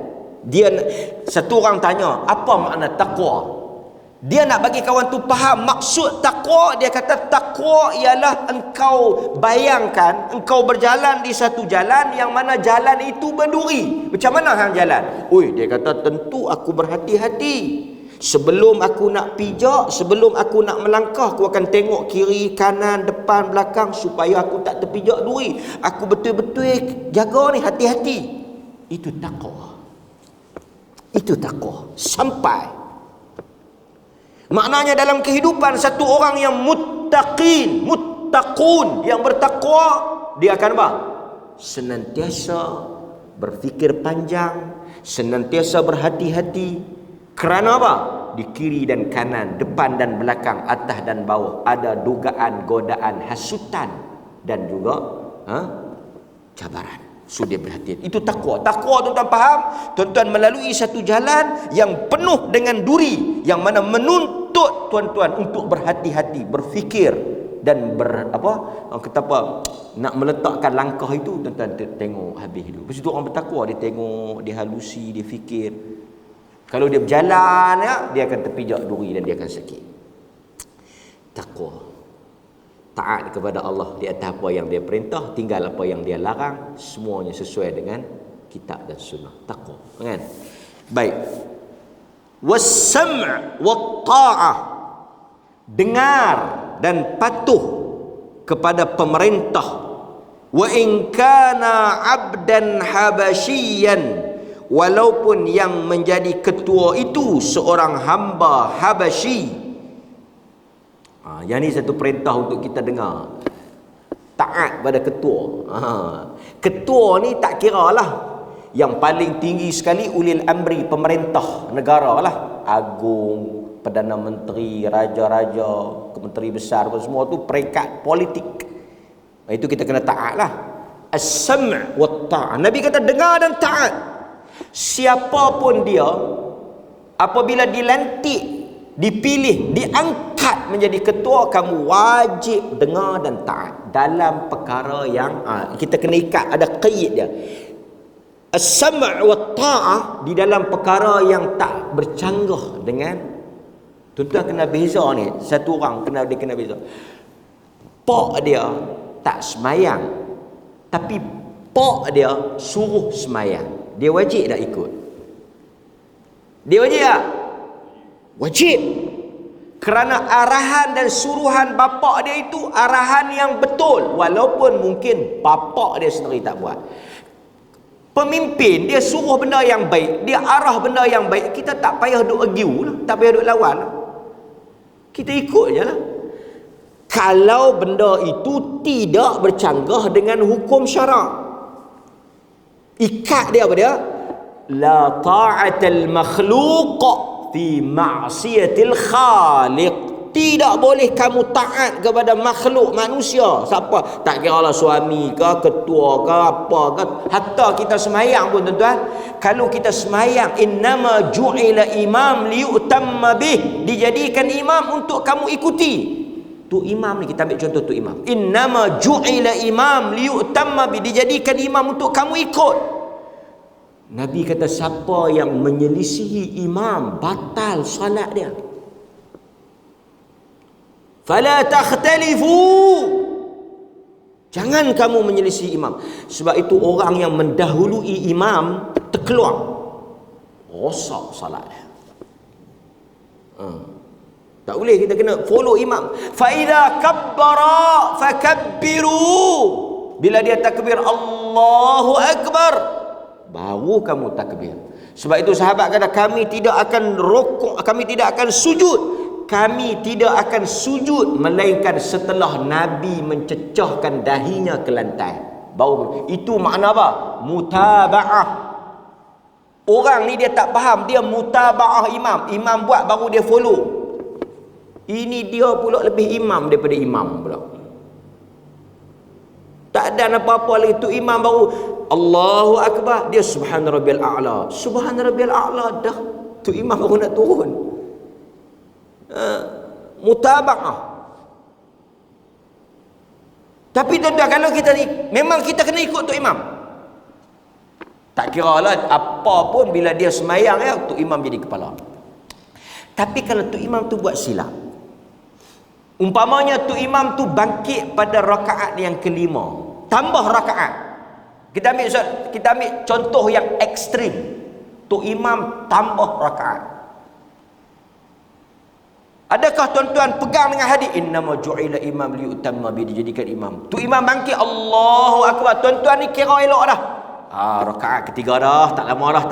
Satu orang tanya, apa makna takwa? Dia nak bagi kawan tu faham maksud takwa. Dia kata takwa ialah engkau bayangkan engkau berjalan di satu jalan yang mana jalan itu berduri. Macam mana hang jalan? Oi, dia kata tentu aku berhati-hati. Sebelum aku nak pijak, sebelum aku nak melangkah, aku akan tengok kiri, kanan, depan, belakang supaya aku tak terpijak duri. Aku betul-betul jaga ni, hati-hati. Itu takwa. Itu takwa. Sampai maknanya dalam kehidupan satu orang yang muttaqun, yang bertakwa, dia akan apa? Senantiasa berfikir panjang, senantiasa berhati-hati. Kerana apa? Di kiri dan kanan, depan dan belakang, atas dan bawah ada dugaan, godaan, hasutan dan juga cabaran. So dia berhati-hati. Itu takwa. Takwa tuan-tuan faham? Tuan-tuan melalui satu jalan yang penuh dengan duri, yang mana menuntut tuan-tuan untuk berhati-hati, berfikir dan nak meletakkan langkah itu. Tuan-tuan tengok habis dulu. Lepas itu orang bertakwa, dia tengok, dia halusi, dia fikir. Kalau dia berjalan ya, dia akan terpijak duri dan dia akan sakit. Takwa. Taat kepada Allah di atas apa yang dia perintah, tinggal apa yang dia larang, semuanya sesuai dengan kitab dan sunnah. Takwa, kan? Baik. Was-sam' wat-ta'ah. Dengar dan patuh kepada pemerintah. Wa in kana 'abdan habasyian, walaupun yang menjadi ketua itu seorang hamba Habasyi. Yang ni satu perintah untuk kita dengar. Taat pada ketua. Ketua ni tak kira lah. Yang paling tinggi sekali ulil amri, pemerintah negara lah. Agung, Perdana Menteri, Raja-Raja, Menteri Besar, semua tu peringkat politik. Itu kita kena taat lah. As-sam' wa ta'ah. Nabi kata dengar dan taat. Siapa pun dia, apabila dilantik, dipilih, diangkat menjadi ketua, kamu wajib dengar dan taat dalam perkara yang kita kena ikat, ada qaid dia. As-sam' wa ta'ah di dalam perkara yang tak bercanggah dengan. Tuan-tuan kena beza ni. Satu orang dia kena beza. Pak dia tak semayang, tapi pak dia suruh semayang, dia wajib tak ikut? Dia wajib tak? Wajib. Kerana arahan dan suruhan bapa dia itu arahan yang betul, walaupun mungkin bapa dia sendiri tak buat. Pemimpin dia suruh benda yang baik, dia arah benda yang baik, kita tak payah duk argue lah, tak payah duk lawan lah. Kita ikut je lah. Kalau benda itu tidak bercanggah dengan hukum syarak. Ikat dia apa dia? La ta'atal makhluq fi ma'siyatil khaliq. Tidak boleh kamu taat kepada makhluk manusia. Siapa? Tak kira lah suami ke, ketua ke, apa ke. Hatta kita semayang pun tuan-tuan, kalau kita semayang, innama ju'ila imam liyutamma bih, dijadikan imam untuk kamu ikuti. Tu imam ni, kita ambil contoh tu imam. Innama ju'ila imam liyutamma bi, dijadikan imam untuk kamu ikut. Nabi kata siapa yang menyelisihi imam, batal solat dia. Fala takhtalifu, jangan kamu menyelisih imam. Sebab itu orang yang mendahului imam terkeluar, rosak salat dia. Tak boleh, kita kena follow imam. Fa idza kabbara fakabbiru, bila dia takbir Allahu akbar, baru kamu takbir. Sebab itu sahabat kata kami tidak akan rukuk, kami tidak akan sujud, kami tidak akan sujud melainkan setelah Nabi mencecahkan dahinya ke lantai. Baru itu makna apa? Mutaba'ah. Orang ni dia tak faham, dia mutaba'ah imam. Imam buat baru dia follow. Ini dia pula lebih imam daripada imam pula. Tak ada apa-apa lagi. Tu imam baru Allahu akbar, dia subhana rabbiyal a'la. Subhana rabbiyal a'la dah. Tu imam baru nak turun. Mutaba'ah. Tapi tuan-tuan, kalau kita ni memang kita kena ikut tu imam. Tak kira lah apa pun, bila dia semayang ya, tu imam jadi kepala. Tapi kalau tu imam tu buat silap, umpamanya tu imam tu bangkit pada rakaat yang kelima, tambah rakaat. Kita ambil contoh yang ekstrim. Tu imam tambah rakaat. Adakah tuan-tuan pegang dengan hadis innama ju'ila imam liyutamma bi, dijadikan imam? Tu imam bangkit Allahu akbar. Tuan-tuan ni kira elok dah. Rakaat ketiga dah, tak lama dah.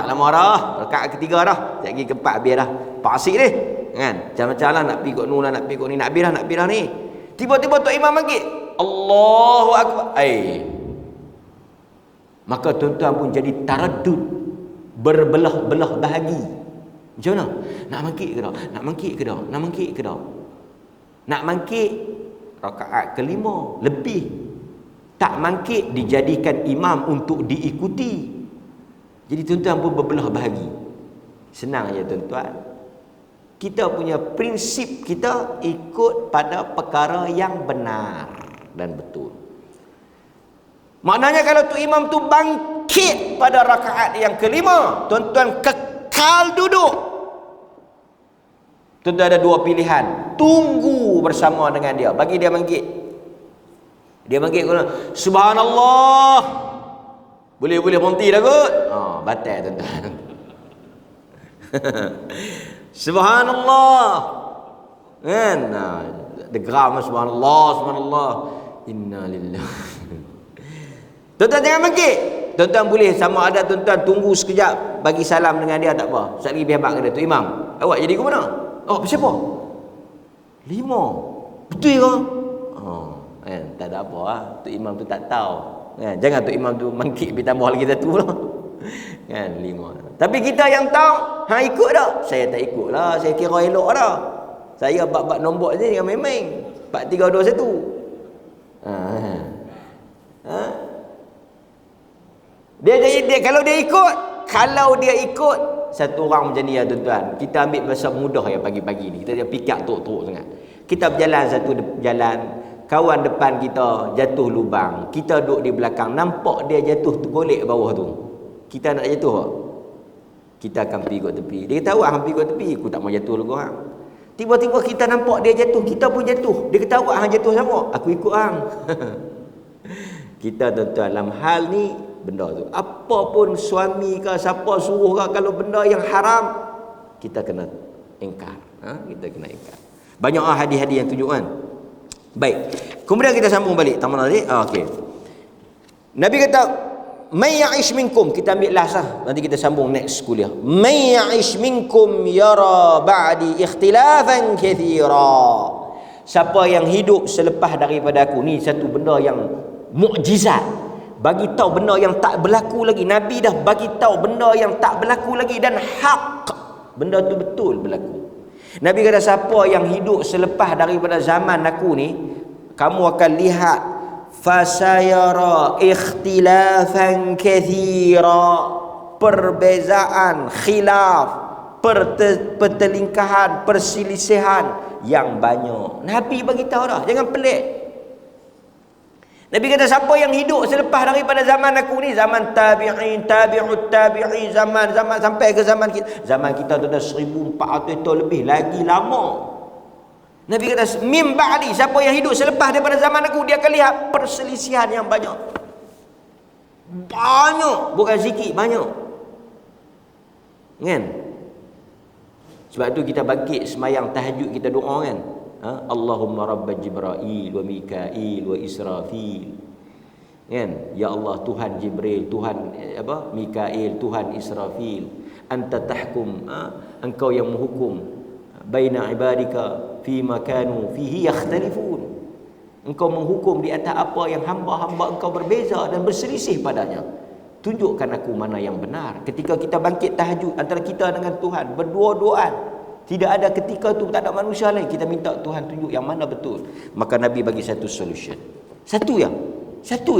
Rakaat ketiga dah. Sekejap lagi keempat habis dah. Pasik ni. Kan? Macam-macam lah, nak pergi kot Nur, nak pergi kot ni, nak habis dah ni. Tiba-tiba tu imam bangkit Allahu akbar. Maka tuan-tuan pun jadi taraddud, berbelah-belah bahagi. Macam mana? Nak mangkit ke tak? Nak mangkit rakaat kelima lebih. Tak mangkit dijadikan imam untuk diikuti. Jadi tuan-tuan pun berbelah bahagi. Senang je tuan-tuan. Kita punya prinsip, kita ikut pada perkara yang benar dan betul. Maknanya kalau tu imam tu bangkit pada rakaat yang kelima, tuan-tuan kekal duduk. Tuan-tuan ada dua pilihan. Tunggu bersama dengan dia, bagi dia bangkit. Dia bangkit kena subhanallah. Boleh berhenti dah kot. Batal tuan-tuan. Subhanallah. Kan? Degram subhanallah. Inna lillahi. Tuan-tuan jangan bangkit. Tuan-tuan boleh sama ada tuan-tuan tunggu sekejap, bagi salam dengan dia, tak apa. Sekejap lagi biar bak dia. Tu imam, awak jadi ke mana? Siapa? 5. Betul ke? Kan? Tak ada apa lah. Tu imam tu tak tahu. Kan? Jangan tu imam tu bangkit lebih tambah lagi satu lah. Kan? 5. Tapi kita yang tahu, ikut dah. Saya tak ikut lah. Saya kira elok dah. Saya bab-bab nombor ni dengan main-main. 4, 3, 2, 1. Dia kalau dia ikut satu orang macam ni ya tuan-tuan. Kita ambil masa mudah ya pagi-pagi ni. Kita pikir teruk-teruk sangat. Kita berjalan satu jalan, kawan depan kita jatuh lubang. Kita duduk di belakang, nampak dia jatuh tergolek bawah tu. Kita nak jatuh tak? Kita akan pergi ikut tepi. Dia kata awak pergi ikut tepi, aku tak mau jatuh lagi orang. Tiba-tiba kita nampak dia jatuh, kita pun jatuh. Dia kata awak hang jatuh siapa? Aku ikut hang. Kita tuan-tuan dalam hal ni benda tu, apa pun suami ke siapa suruh ke, kalau benda yang haram kita kena ingkar. Kita kena ingkar. Banyak hadis-hadis yang tunjukkan. Baik. Kemudian kita sambung balik taman tadi. Okey. Nabi kata may ya'ish minkum, kita ambil last lah. Nanti kita sambung next kuliah. May ya'ish minkum yara ba'di ikhtilafan katsira. Siapa yang hidup selepas daripada aku, ni satu benda yang mukjizat. Bagi tahu benda yang tak berlaku lagi. Nabi dah bagi tahu benda yang tak berlaku lagi dan hak. Benda tu betul berlaku. Nabi kata siapa yang hidup selepas daripada zaman aku ni, kamu akan lihat fasayara ikhtilafan katsira, perbezaan, khilaf, pertelingkahan, perselisihan yang banyak. Nabi bagi tahu dah, jangan pelik. Nabi kata siapa yang hidup selepas daripada zaman aku ni, zaman tabi'in, tabi'ut tabi'in, zaman sampai ke zaman kita. Zaman kita tu dah 1400 tahun lebih, lagi lama. Nabi kata mim ba'di, siapa yang hidup selepas daripada zaman aku, dia akan lihat perselisihan yang banyak. Banyak, bukan sikit, banyak. Kan? Sebab tu kita bangkit semayang tahajud, kita doa kan. Allahumma rabba Jibril wa Mikail wa Israfil. Kan? Ya Allah, Tuhan Jibril, Tuhan Mikail, Tuhan Israfil. Anta tahkum, engkau yang menghukum baina ibadika fima kanu fihi yakhtalifun. Engkau menghukum di atas apa yang hamba-hamba engkau berbeza dan berselisih padanya. Tunjukkan aku mana yang benar. Ketika kita bangkit tahajud antara kita dengan Tuhan, berdua-duaan, tidak ada ketika tu tak ada manusia lain, kita minta Tuhan tunjuk yang mana betul. Maka Nabi bagi satu solution. Satu ya.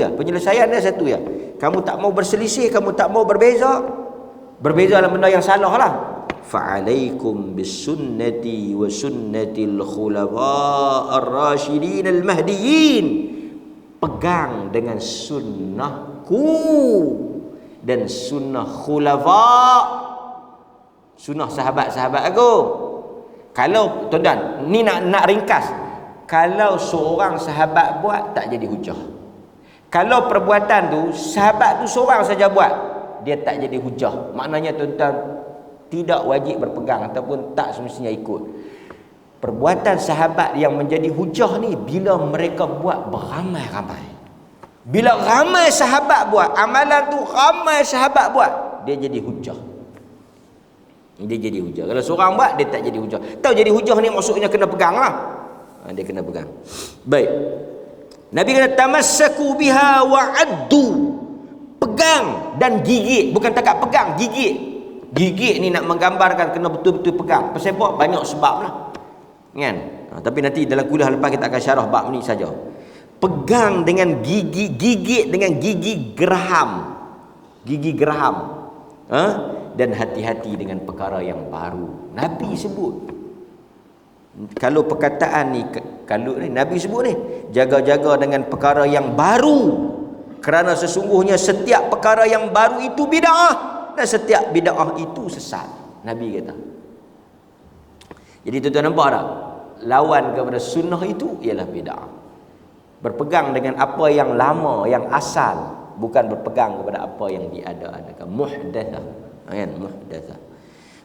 Penyelesaian dia satu ya. Kamu tak mau berselisih, kamu tak mau berbeza dalam benda yang salah lah. Fa'alaikum bisunnati wa sunnatil khulafa ar-rasyidin al-mahdiyyin. Pegang dengan sunnahku dan sunnah khulafa, sunnah sahabat-sahabat aku. Kalau tuan-tuan, ni nak ringkas. Kalau seorang sahabat buat, tak jadi hujah. Kalau perbuatan tu sahabat tu seorang saja buat, dia tak jadi hujah. Maknanya tuan-tuan tidak wajib berpegang ataupun tak semestinya ikut. Perbuatan sahabat yang menjadi hujah ni bila mereka buat beramai-ramai. Bila ramai sahabat buat, amalan tu ramai sahabat buat, dia jadi hujah. Dia jadi hujah. Kalau seorang buat, dia tak jadi hujah. Tahu jadi hujah ni maksudnya kena pegang lah. Dia kena pegang. Baik. Nabi kata tamassaku biha wa addu. Pegang dan gigit. Bukan takat pegang, gigit. Gigit ni nak menggambarkan kena betul-betul pegang. Pasal apa? Banyak sebab lah. Kan? Tapi nanti dalam kuliah lepas kita akan syarah bab ni saja. Pegang dengan gigit dengan gigi geraham. Gigi geraham. Dan hati-hati dengan perkara yang baru. Nabi sebut. Kalau perkataan ni, kalau ni Nabi sebut ni, jaga-jaga dengan perkara yang baru. Kerana sesungguhnya setiap perkara yang baru itu bid'ah dan setiap bid'ah itu sesat. Nabi kata. Jadi tuan-tuan nampak tak? Lawan kepada sunnah itu ialah bid'ah. Berpegang dengan apa yang lama, yang asal, bukan berpegang kepada apa yang diada-adakan. Muhdatsah. Kan? Muhdatsah.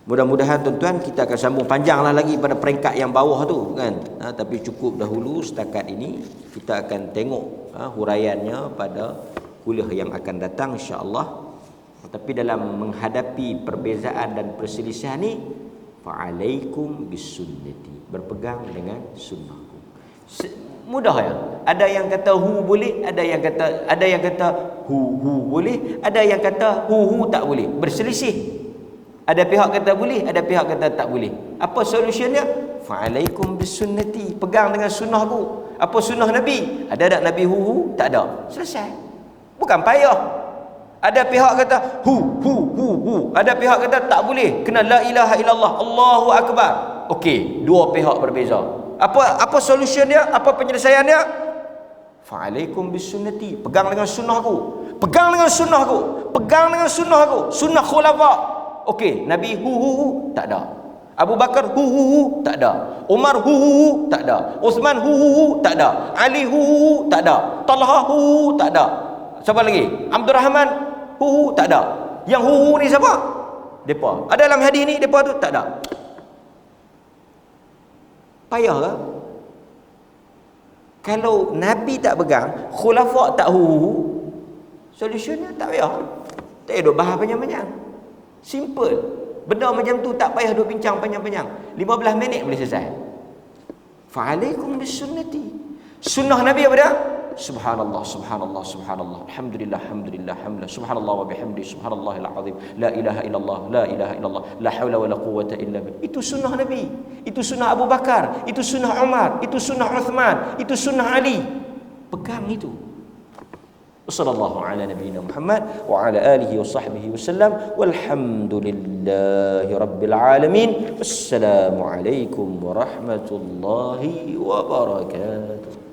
Mudah-mudahan tuan-tuan kita akan sambung panjanglah lagi pada peringkat yang bawah tu kan. Tapi cukup dahulu setakat ini. Kita akan tengok huraiannya pada kuliah yang akan datang insya-Allah. Tapi dalam menghadapi perbezaan dan perselisihan ni, fa'alaikum bisunnati. Berpegang dengan sunnahku. Mudah ya. Ada yang kata hu boleh, ada yang kata hu boleh, ada yang kata hu tak boleh. Berselisih. Ada pihak kata boleh, ada pihak kata tak boleh. Apa solusinya? Fa'alaikum bisunnati. Pegang dengan sunnahku. Apa sunnah Nabi? Ada tak Nabi hu? Tak ada. Selesai. Bukan payah. Ada pihak kata hu. Ada pihak kata tak boleh. Kena la ilaha illallah, Allahu akbar. Okey, dua pihak berbeza. Apa solution dia? Apa penyelesaian dia? Fa'alaikum bisunnati. Pegang dengan sunnahku. Pegang dengan sunnahku. Pegang dengan sunnahku. Sunnah khulafa. Okey, Nabi hu tak ada. Abu Bakar hu tak ada. Umar hu tak ada. Uthman hu tak ada. Ali hu tak ada. Talha hu tak ada. Siapa lagi? Abdul Rahman hu tak ada. Yang hu ni siapa? Depa. Ada dalam hadis ni depa tu tak ada. Payah ke? Kalau Nabi tak pegang, khulafa tak hu, solusinya tak payah. Tak payah duk bahas panjang-panjang. Simple. Benda macam tu tak payah duk bincang panjang-panjang. 15 minit boleh selesai. Fa'alaikum bisunnati. Sunnah Nabi apa dia? Subhanallah, subhanallah, subhanallah. Alhamdulillah, alhamdulillah, alhamdulillah. Subhanallah wa bihamdi, subhanallahil azim. La ilaha illallah, la ilaha illallah. La haula wa la quwwata illa billah. Itu sunnah Nabi. Itu sunnah Abu Bakar, itu sunnah Umar, itu sunnah Uthman, itu sunnah Ali. Pegang itu. Wassallallahu ala nabiyyina Muhammad wa ala alihi wa sahbihi wasallam walhamdulillahi rabbil alamin. Wassalamu alaikum warahmatullahi wabarakatuh.